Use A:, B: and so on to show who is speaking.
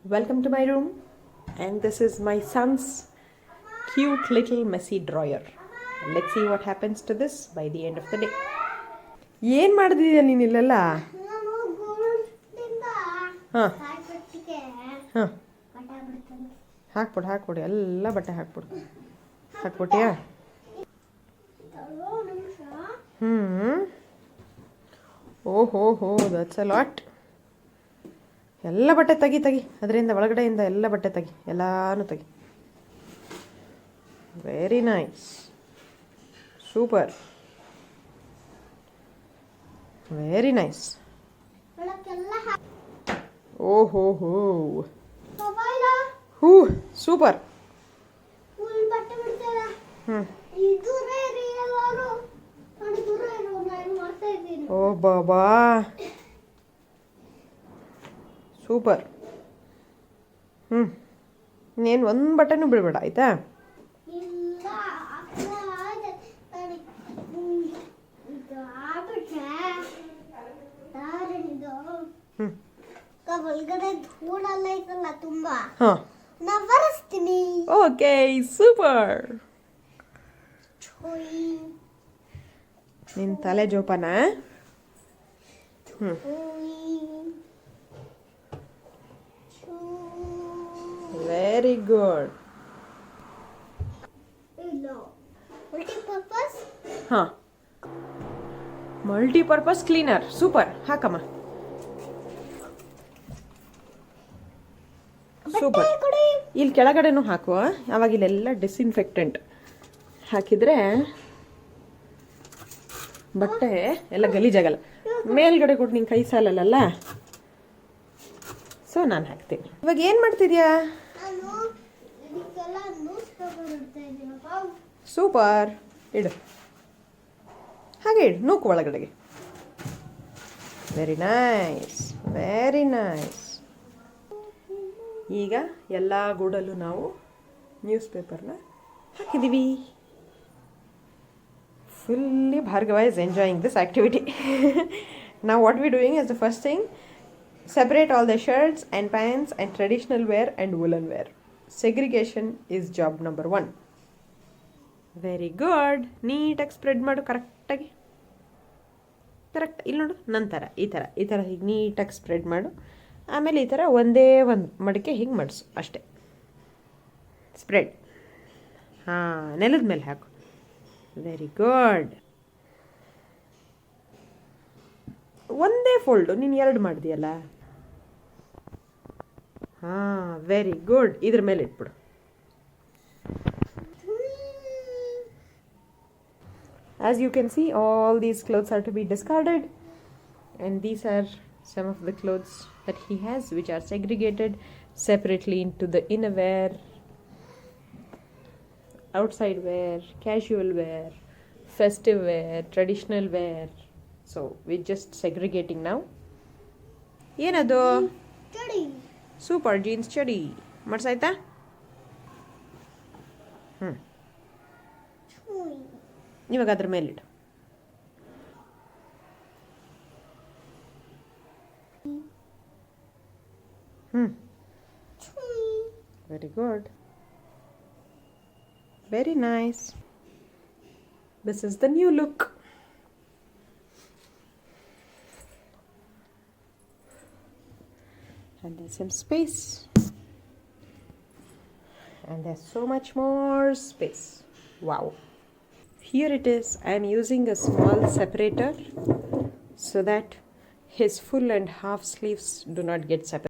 A: Welcome to my room, and this is my son's cute little messy drawer. Let's see what happens to this by the end of the day. ಏನು ಮಾಡಿದೀಯ ನೀನು ಇಲ್ಲೆಲ್ಲ? ಹಾಂ ಹಾಂ ಹಾಕ್ಬಿಡು ಎಲ್ಲ ಬಟ್ಟೆ ಹಾಕ್ಬಿಟ್ಯಾ? ಓಹೋ that's a lot. ಎಲ್ಲ ಬಟ್ಟೆ ತೆಗಿ ಅದರಿಂದ ಒಳಗಡೆಯಿಂದ ಎಲ್ಲ ಬಟ್ಟೆ ತೆಗಿ, ಎಲ್ಲಾನು ತೆಗಿ. Very nice, super, very nice. ಓಹೋ ಹೂ ಸೂಪರ್. ಓ ಬಾಬಾ ಸೂಪರ್. ನೀನು ಒಂದು ಬಟ್ಟೆನೂ ಬಿಡಬೇಡ ಆಯಿತಾ? Okay super. ನಿನ್ನ ತಲೆ ಜೋಪಾನ. Very good. ಹಾಂ, ಮಲ್ಟಿಪರ್ಪಸ್ ಕ್ಲೀನರ್ ಸೂಪರ್. ಹಾಕಮ್ಮ, ಸೂಪರ್. ಇಲ್ಲಿ ಕೆಳಗಡೆನೂ ಹಾಕುವ, ಆವಾಗ ಇಲ್ಲೆಲ್ಲ ಡಿಸ್ಇನ್ಫೆಕ್ಟೆಂಟ್ ಹಾಕಿದರೆ ಬಟ್ಟೆ ಎಲ್ಲ ಗಲೀಜಾಗಲ್ಲ. ಮೇಲ್ಗಡೆ ಕೊಟ್ಟು ನಿಂಗೆ ಕೈ ಸಾಲಲ್ಲ, ಸೊ ನಾನು ಹಾಕ್ತೀನಿ. ಇವಾಗ ಏನು ಮಾಡ್ತಿದ್ಯಾ? ಸೂಪರ್, ಇಡು, ಹಾಗೆ ಇಡು, ನೂಕು ಒಳಗಡೆಗೆ. Very nice, very nice. ಈಗ ಎಲ್ಲ ಗೂಡಲ್ಲೂ ನಾವು ನ್ಯೂಸ್ ಪೇಪರ್ನ ಹಾಕಿದ್ದೀವಿ. Fully Bhargava is enjoying this activity. Now what we're doing is the first thing, separate all the shirts and pants and traditional wear and woolen wear. Segregation is job number 1. Very good. ನೀಟಾಗಿ spread ಮಾಡು, ಕರೆಕ್ಟಾಗಿ. Correct ಇಲ್ಲಿ ನೋಡು, ನಂತರ ಈ ಥರ ಹೀಗೆ ನೀಟಾಗಿ ಸ್ಪ್ರೆಡ್ ಮಾಡು. ಆಮೇಲೆ ಈ ಥರ ಒಂದೇ ಒಂದು ಮಡಿಕೆ ಹೀಗೆ ಮಾಡಿಸು ಅಷ್ಟೇ. ಸ್ಪ್ರೆಡ್. ಹಾಂ, ನೆಲದ ಮೇಲೆ ಹಾಕು. Very good. ಒಂದೇ ಫೋಲ್ಡು ನೀನು 2 ಮಾಡಿದೆಯಲ್ಲ. ಹಾಂ, ವೆರಿ ಗುಡ್. ಇದ್ರ ಮೇಲೆ ಇಟ್ಬಿಡು. As you can see, all these clothes are to be discarded, and these are some of the clothes that he has, which are segregated separately into the inner wear, outside wear, casual wear, festive wear, traditional wear. So we're just segregating now. ಏನದು? Super, jeans ಚಡಿ ಮಾಡ್ಸಾಯ್ತಾ? ಇವಾಗ ಅದ್ರ ಮೇಲಿಡು. Very good, very nice. This is the new look. And there's some space, and there's so much more space. Wow. Here it is. I am using a small separator so that his full and half sleeves do not get separated.